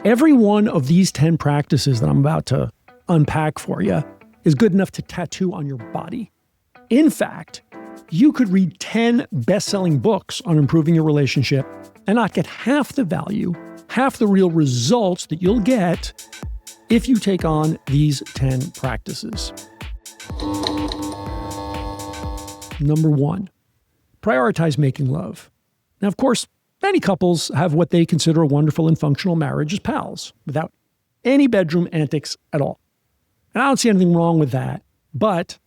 Every one of these 10 practices that I'm about to unpack for you is good enough to tattoo on your body. In fact, you could read 10 best-selling books on improving your relationship and not get half the value, half the real results that you'll get if you take on these 10 practices. Number 1, prioritize making love. Now, of course, many couples have what they consider a wonderful and functional marriage as pals, without any bedroom antics at all. And I don't see anything wrong with that, but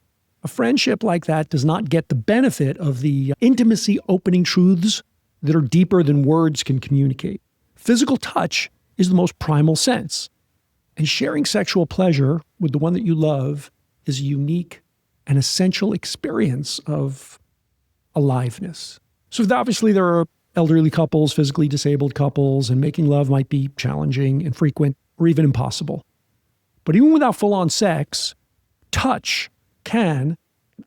a friendship like that does not get the benefit of the intimacy opening truths that are deeper than words can communicate. Physical touch is the most primal sense, and sharing sexual pleasure with the one that you love is a unique and essential experience of aliveness. So obviously there are elderly couples, physically disabled couples, and making love might be challenging, infrequent, or even impossible. But even without full-on sex, touch can,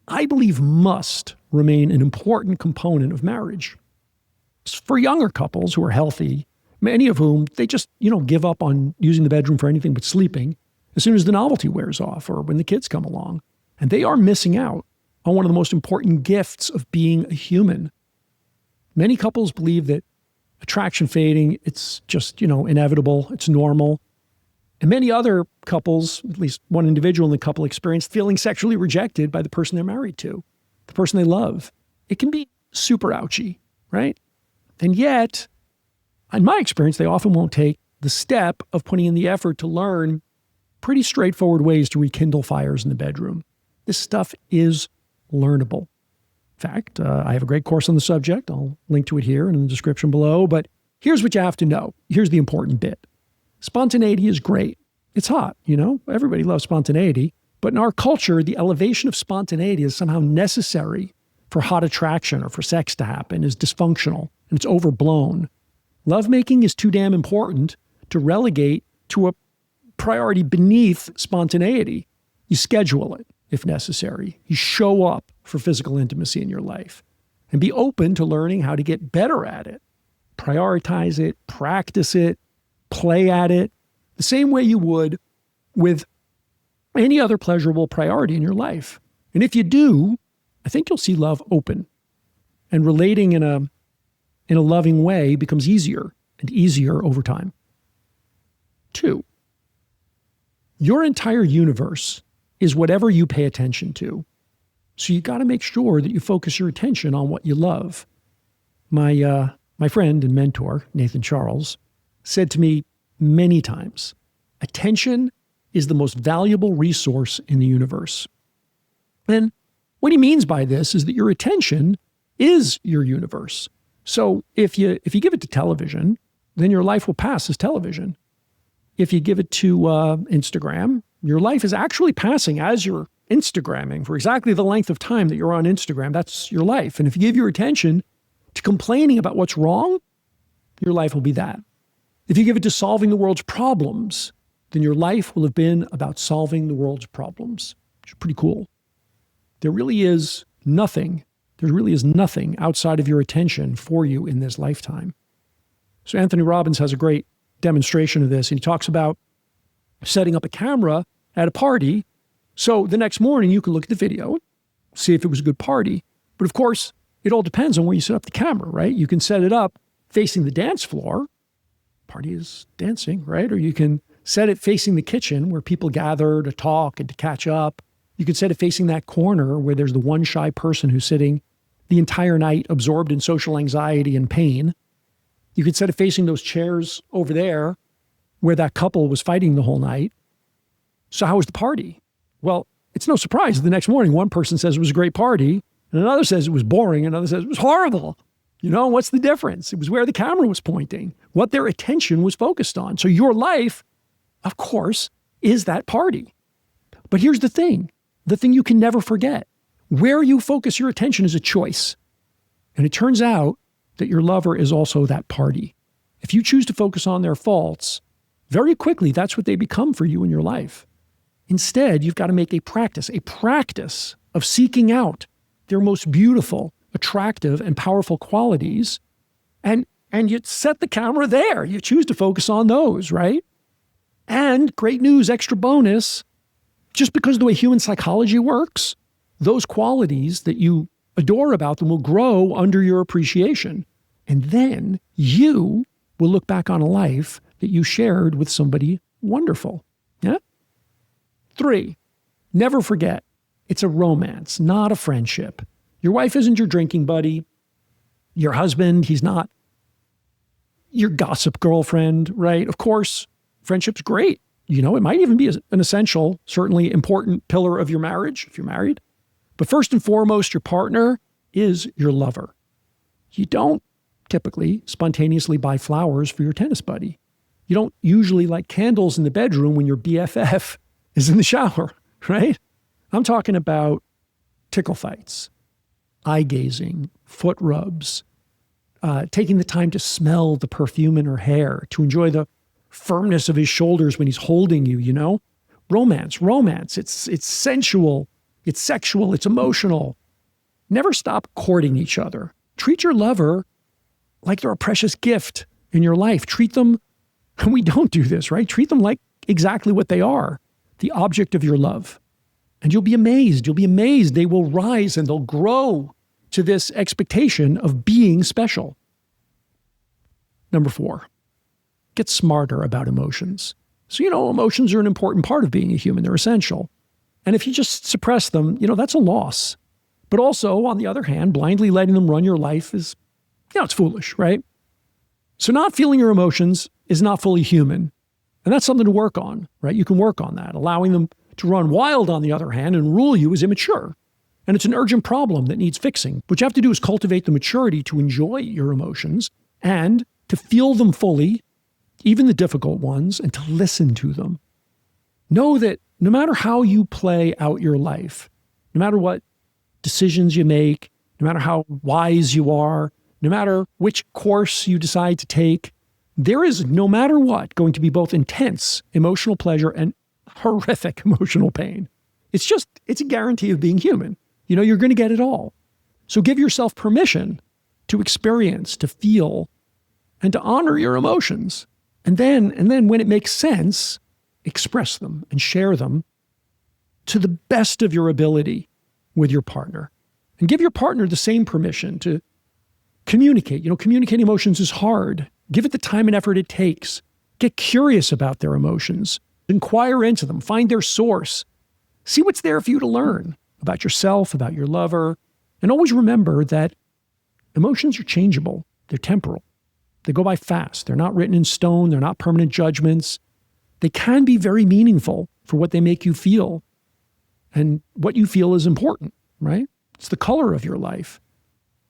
I believe must, remain an important component of marriage. For younger couples who are healthy, many of whom, they just, give up on using the bedroom for anything but sleeping as soon as the novelty wears off or when the kids come along. And they are missing out on one of the most important gifts of being a human. Many couples believe that attraction fading, it's just, inevitable, it's normal. And many other couples, at least one individual in the couple, experience feeling sexually rejected by the person they're married to, the person they love. It can be super ouchy, right? And yet, in my experience, they often won't take the step of putting in the effort to learn pretty straightforward ways to rekindle fires in the bedroom. This stuff is learnable. In fact, I have a great course on the subject. I'll link to it here and in the description below. But here's what you have to know. Here's the important bit. Spontaneity is great. It's hot, Everybody loves spontaneity. But in our culture, the elevation of spontaneity is somehow necessary for hot attraction or for sex to happen, is dysfunctional, and it's overblown. Lovemaking is too damn important to relegate to a priority beneath spontaneity. You schedule it, if necessary. You show up for physical intimacy in your life and be open to learning how to get better at it. Prioritize it, practice it, play at it, the same way you would with any other pleasurable priority in your life. And if you do, I think you'll see love open, and relating in a loving way becomes easier and easier over time. 2, your entire universe is whatever you pay attention to. So you got to make sure that you focus your attention on what you love. My friend and mentor, Nathan Charles, said to me many times, attention is the most valuable resource in the universe. And what he means by this is that your attention is your universe. So if you give it to television, then your life will pass as television. If you give it to Instagram, your life is actually passing as you're Instagramming for exactly the length of time that you're on Instagram. That's your life. And if you give your attention to complaining about what's wrong, your life will be that. If you give it to solving the world's problems, then your life will have been about solving the world's problems, which is pretty cool. There really is nothing outside of your attention for you in this lifetime. So Anthony Robbins has a great demonstration of this. And he talks about setting up a camera at a party. So the next morning you can look at the video, see if it was a good party. But of course, it all depends on where you set up the camera, right? You can set it up facing the dance floor. Party is dancing, right? Or you can set it facing the kitchen where people gather to talk and to catch up. You could set it facing that corner where there's the one shy person who's sitting the entire night absorbed in social anxiety and pain. You could set it facing those chairs over there where that couple was fighting the whole night. So how was the party? Well, it's no surprise the next morning one person says it was a great party and another says it was boring and another says it was horrible. What's the difference? It was where the camera was pointing, what their attention was focused on. So your life, of course, is that party. But here's the thing you can never forget. Where you focus your attention is a choice. And it turns out that your lover is also that party. If you choose to focus on their faults, very quickly, that's what they become for you in your life. Instead, you've got to make a practice of seeking out their most beautiful, attractive, and powerful qualities and and you set the camera there. You choose to focus on those, right? And great news, extra bonus, just because of the way human psychology works, those qualities that you adore about them will grow under your appreciation. And then you will look back on a life that you shared with somebody wonderful. Yeah? 3, never forget, it's a romance, not a friendship. Your wife isn't your drinking buddy. Your husband, he's not your gossip girlfriend, right? Of course, friendship's great. You know, it might even be an essential, certainly important pillar of your marriage if you're married. But first and foremost, your partner is your lover. You don't typically spontaneously buy flowers for your tennis buddy. You don't usually light candles in the bedroom when your BFF is in the shower, right? I'm talking about tickle fights, eye gazing, foot rubs, taking the time to smell the perfume in her hair, to enjoy the firmness of his shoulders when he's holding you, you know? Romance. It's sensual, it's sexual, it's emotional. Never stop courting each other. Treat your lover like they're a precious gift in your life. Treat them, and we don't do this, right? Treat them like exactly what they are, the object of your love. And you'll be amazed. They will rise and they'll grow to this expectation of being special. Number 4, get smarter about emotions. So, you know, emotions are an important part of being a human. They're essential. And if you just suppress them, you know, that's a loss. But also, on the other hand, blindly letting them run your life is, you know, it's foolish, right? So not feeling your emotions is not fully human. And that's something to work on, right? You can work on that. Allowing them to run wild, on the other hand, and rule you is immature. And it's an urgent problem that needs fixing. What you have to do is cultivate the maturity to enjoy your emotions and to feel them fully, even the difficult ones, and to listen to them. Know that no matter how you play out your life, no matter what decisions you make, no matter how wise you are, no matter which course you decide to take, there is, no matter what, going to be both intense emotional pleasure and horrific emotional pain. It's a guarantee of being human. You know, you're going to get it all. So give yourself permission to experience, to feel, and to honor your emotions. And then when it makes sense, express them and share them to the best of your ability with your partner. And give your partner the same permission to communicate. You know, communicating emotions is hard. Give it the time and effort it takes. Get curious about their emotions. Inquire into them. Find their source. See what's there for you to learn about yourself, about your lover. And always remember that emotions are changeable. They're temporal. They go by fast. They're not written in stone. They're not permanent judgments. They can be very meaningful for what they make you feel. And what you feel is important, right? It's the color of your life.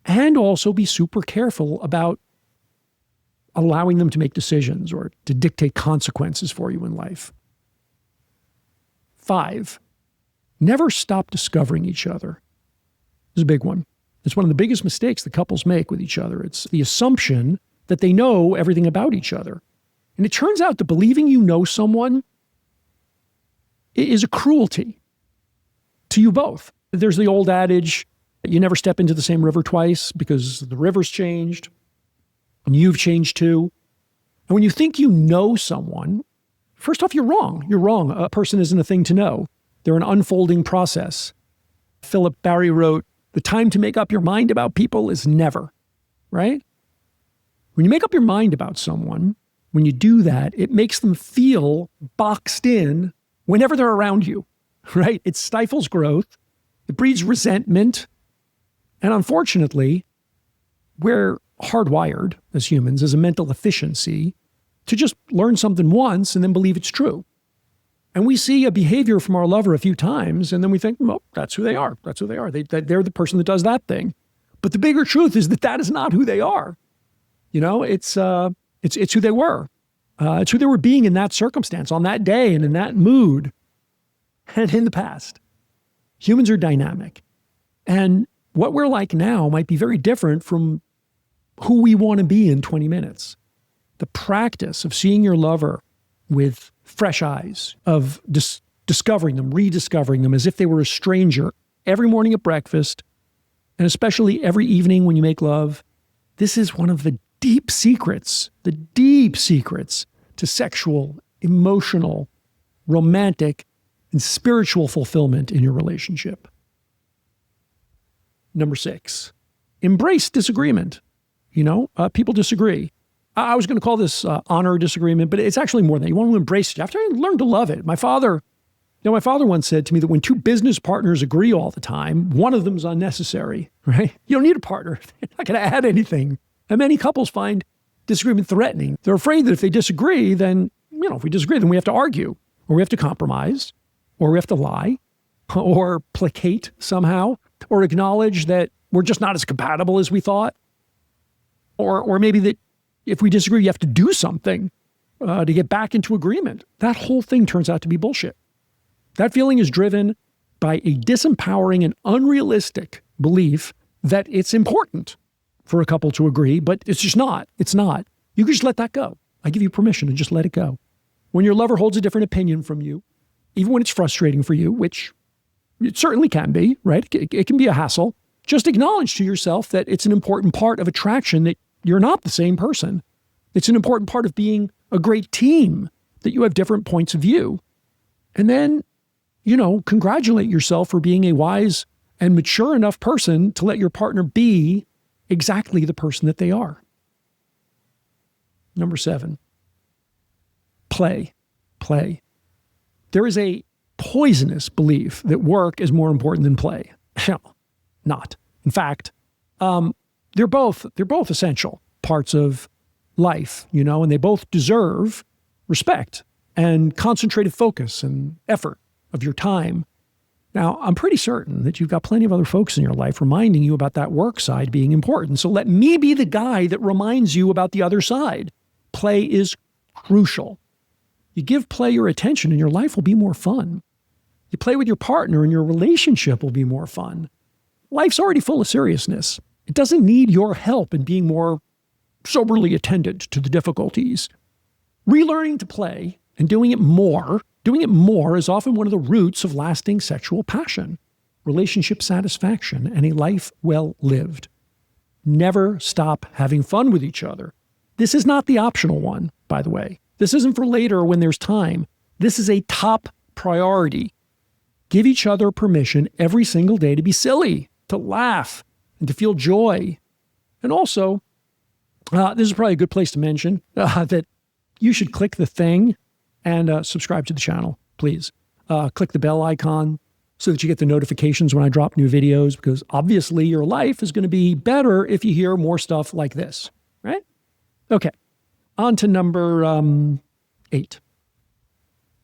And also be super careful about allowing them to make decisions or to dictate consequences for you in life. 5, never stop discovering each other. This is a big one. It's one of the biggest mistakes that couples make with each other. It's the assumption that they know everything about each other. And it turns out that believing you know someone is a cruelty to you both. There's the old adage, you never step into the same river twice because the river's changed and you've changed too. And when you think you know someone, first off, you're wrong. You're wrong. A person isn't a thing to know. They're an unfolding process. Philip Barry wrote, "The time to make up your mind about people is never," right? When you make up your mind about someone, when you do that, it makes them feel boxed in whenever they're around you, right? It stifles growth. It breeds resentment. And unfortunately, we're hardwired as humans, as a mental efficiency, to just learn something once and then believe it's true. And we see a behavior from our lover a few times, and then we think, well, that's who they are. That's who they are. They're the person that does that thing. But the bigger truth is that that is not who they are. You know, it's who they were. It's who they were being in that circumstance, on that day, and in that mood, and in the past. Humans are dynamic. And what we're like now might be very different from who we want to be in 20 minutes. The practice of seeing your lover with fresh eyes, of discovering them, rediscovering them as if they were a stranger every morning at breakfast, and especially every evening when you make love, this is one of the deep secrets to sexual, emotional, romantic, and spiritual fulfillment in your relationship. Number 6, embrace disagreement. People disagree. I was going to call this honor disagreement, but it's actually more than that. You want to embrace it. You have to learn to love it. My father once said to me that when two business partners agree all the time, one of them is unnecessary, right? You don't need a partner. They're not going to add anything. And many couples find disagreement threatening. They're afraid that if they disagree, then, if we disagree, then we have to argue, or we have to compromise, or we have to lie, or placate somehow, or acknowledge that we're just not as compatible as we thought. Or maybe that if we disagree, you have to do something to get back into agreement. That whole thing turns out to be bullshit. That feeling is driven by a disempowering and unrealistic belief that it's important for a couple to agree, but it's just not. It's not. You can just let that go. I give you permission to just let it go. When your lover holds a different opinion from you, even when it's frustrating for you, which it certainly can be, right? It can be a hassle. Just acknowledge to yourself that it's an important part of attraction that you're not the same person. It's an important part of being a great team, that you have different points of view. And then, congratulate yourself for being a wise and mature enough person to let your partner be exactly the person that they are. Number 7, play. There is a poisonous belief that work is more important than play. Not. In fact, they're both essential parts of life, and they both deserve respect and concentrated focus and effort of your time. Now, I'm pretty certain that you've got plenty of other folks in your life reminding you about that work side being important. So let me be the guy that reminds you about the other side. Play is crucial. You give play your attention and your life will be more fun. You play with your partner and your relationship will be more fun. Life's already full of seriousness. It doesn't need your help in being more soberly attended to the difficulties. Relearning to play and doing it more is often one of the roots of lasting sexual passion, relationship satisfaction, and a life well lived. Never stop having fun with each other. This is not the optional one, by the way. This isn't for later when there's time. This is a top priority. Give each other permission every single day to be silly, to laugh, and to feel joy. And also, this is probably a good place to mention that you should click the thing and subscribe to the channel, please. Click the bell icon so that you get the notifications when I drop new videos, because obviously your life is going to be better if you hear more stuff like this, right? Okay, on to number 8.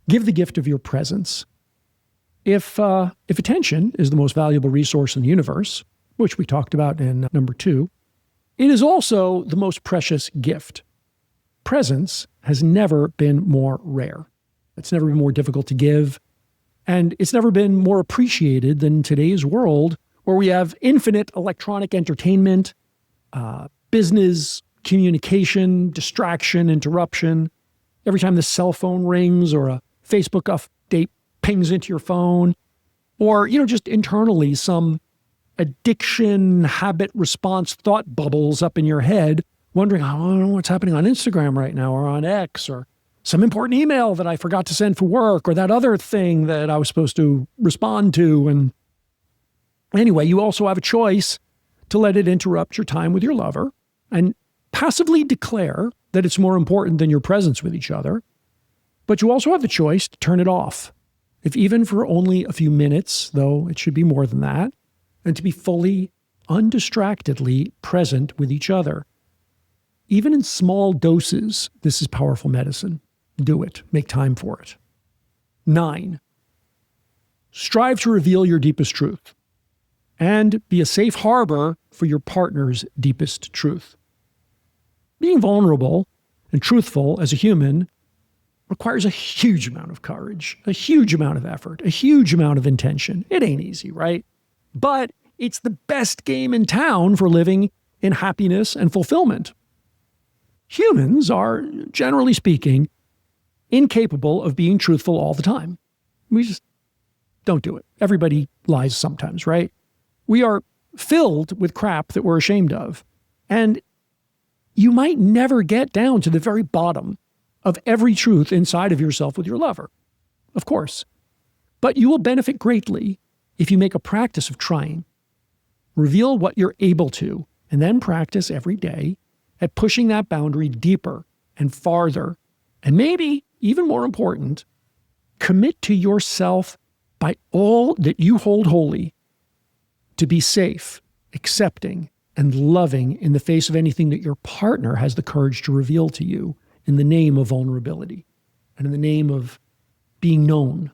Give the gift of your presence. If attention is the most valuable resource in the universe, which we talked about in number 2, it is also the most precious gift. Presence has never been more rare. It's never been more difficult to give. And it's never been more appreciated than today's world, where we have infinite electronic entertainment, business, communication, distraction, interruption. Every time the cell phone rings or a Facebook update pings into your phone, or, just internally some addiction, habit response thought bubbles up in your head, wondering, I don't know what's happening on Instagram right now or on X, or some important email that I forgot to send for work, or that other thing that I was supposed to respond to. And anyway, you also have a choice to let it interrupt your time with your lover and passively declare that it's more important than your presence with each other. But you also have the choice to turn it off, if even for only a few minutes, though it should be more than that, and to be fully, undistractedly present with each other. Even in small doses, this is powerful medicine. Do it. Make time for it. 9, strive to reveal your deepest truth and be a safe harbor for your partner's deepest truth. Being vulnerable and truthful as a human requires a huge amount of courage, a huge amount of effort, a huge amount of intention. It ain't easy, right? But it's the best game in town for living in happiness and fulfillment. Humans are, generally speaking, incapable of being truthful all the time. We just don't do it. Everybody lies sometimes, right? We are filled with crap that we're ashamed of. And you might never get down to the very bottom of every truth inside of yourself with your lover, of course. But you will benefit greatly if you make a practice of trying. Reveal what you're able to, and then practice every day at pushing that boundary deeper and farther. And maybe, even more important, commit to yourself by all that you hold holy to be safe, accepting, and loving in the face of anything that your partner has the courage to reveal to you in the name of vulnerability and in the name of being known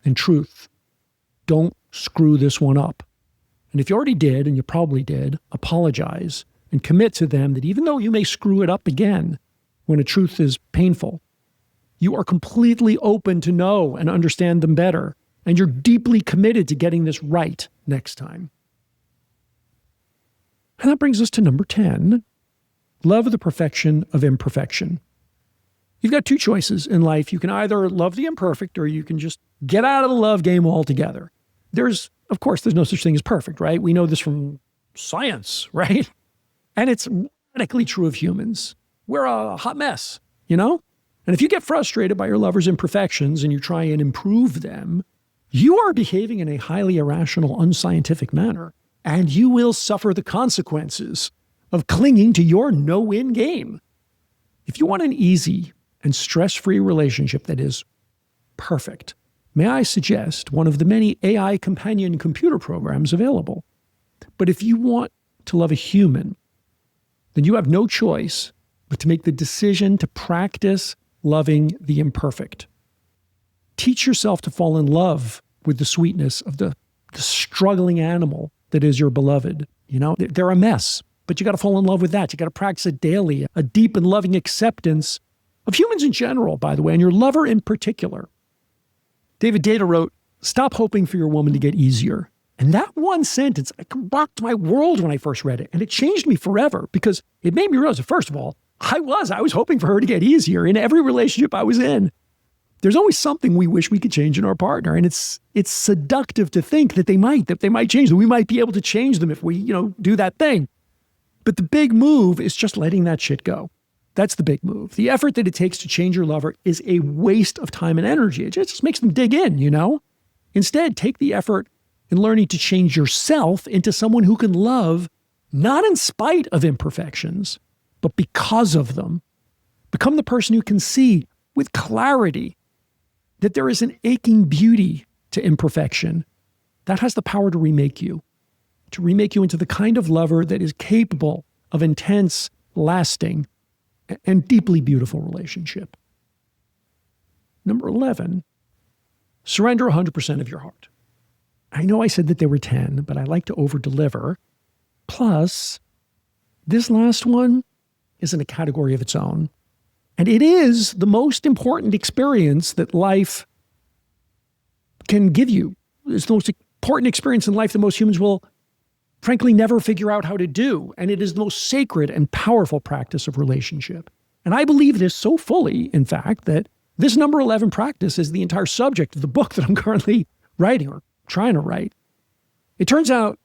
and truth. Don't screw this one up. And if you already did, and you probably did, apologize and commit to them that even though you may screw it up again when a truth is painful, you are completely open to know and understand them better, and you're deeply committed to getting this right next time. And that brings us to number 10, love the perfection of imperfection. You've got two choices in life. You can either love the imperfect, or you can just get out of the love game altogether. Of course, there's no such thing as perfect, right? We know this from science, right? And it's radically true of humans. We're a hot mess, you know? And if you get frustrated by your lover's imperfections and you try and improve them, you are behaving in a highly irrational, unscientific manner, and you will suffer the consequences of clinging to your no-win game. If you want an easy and stress-free relationship that is perfect, may I suggest one of the many AI companion computer programs available. But if you want to love a human, then you have no choice but to make the decision to practice loving the imperfect. Teach yourself to fall in love with the sweetness of the struggling animal that is your beloved. You know, they're a mess, but you got to fall in love with that. You got to practice it daily, a deep and loving acceptance of humans in general, by the way, and your lover in particular. David Data wrote, "Stop hoping for your woman to get easier." And that one sentence, it rocked my world when I first read it. And it changed me forever because it made me realize that, first of all, I was hoping for her to get easier in every relationship I was in. There's always something we wish we could change in our partner. And it's seductive to think that they might change, that we might be able to change them if we, do that thing. But the big move is just letting that shit go. That's the big move. The effort that it takes to change your lover is a waste of time and energy. It just makes them dig in, Instead, take the effort in learning to change yourself into someone who can love, not in spite of imperfections, but because of them. Become the person who can see with clarity that there is an aching beauty to imperfection that has the power to remake you into the kind of lover that is capable of intense, lasting, and deeply beautiful relationship. Number 11, surrender 100% of your heart. I know I said that there were 10, but I like to over-deliver. Plus, this last one is in a category of its own. And it is the most important experience that life can give you. It's the most important experience in life that most humans will, frankly, never figure out how to do. And it is the most sacred and powerful practice of relationship. And I believe this so fully, in fact, that this number 11 practice is the entire subject of the book that I'm currently writing or trying to write. It turns out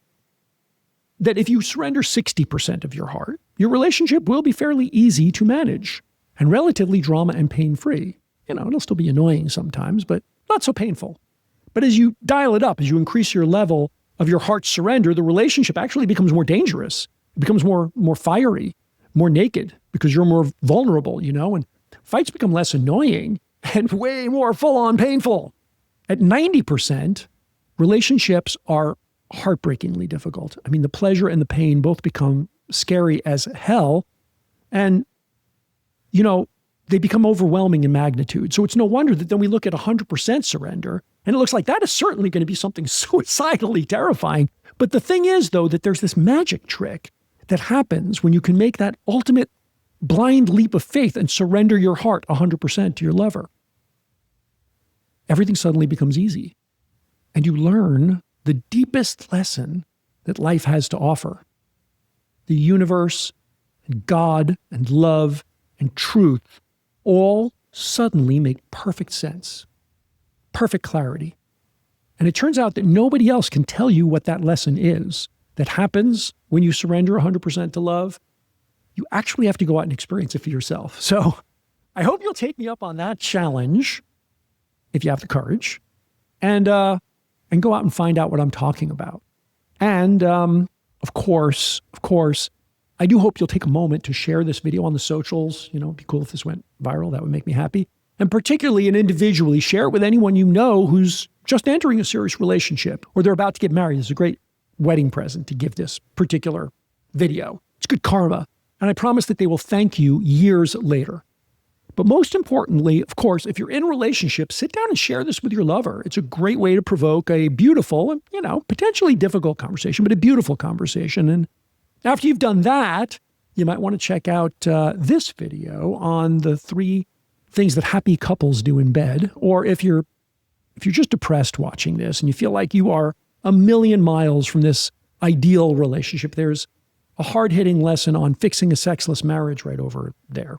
that if you surrender 60% of your heart, your relationship will be fairly easy to manage and relatively drama and pain-free. It'll still be annoying sometimes, but not so painful. But as you dial it up, as you increase your level of your heart surrender, the relationship actually becomes more dangerous. It becomes more fiery, more naked, because you're more vulnerable, and fights become less annoying and way more full-on painful. At 90%, relationships are heartbreakingly difficult. I mean, the pleasure and the pain both become scary as hell. And, they become overwhelming in magnitude. So it's no wonder that then we look at 100% surrender, and it looks like that is certainly going to be something suicidally terrifying. But the thing is, though, that there's this magic trick that happens when you can make that ultimate blind leap of faith and surrender your heart 100% to your lover. Everything suddenly becomes easy. And you learn the deepest lesson that life has to offer. The universe and God and love and truth all suddenly make perfect sense, perfect clarity. And it turns out that nobody else can tell you what that lesson is that happens when you surrender 100% to love. You actually have to go out and experience it for yourself. So I hope you'll take me up on that challenge if you have the courage, and go out and find out what I'm talking about. And of course, I do hope you'll take a moment to share this video on the socials. It'd be cool if this went viral. That would make me happy. And particularly and individually, share it with anyone you know who's just entering a serious relationship or they're about to get married. It's a great wedding present to give this particular video. It's good karma. And I promise that they will thank you years later. But most importantly, of course, if you're in a relationship, sit down and share this with your lover. It's a great way to provoke a beautiful and, potentially difficult conversation, but a beautiful conversation. And after you've done that, you might want to check out this video on the 3 things that happy couples do in bed. Or if you're just depressed watching this and you feel like you are a million miles from this ideal relationship, there's a hard-hitting lesson on fixing a sexless marriage right over there.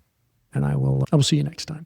And I will see you next time.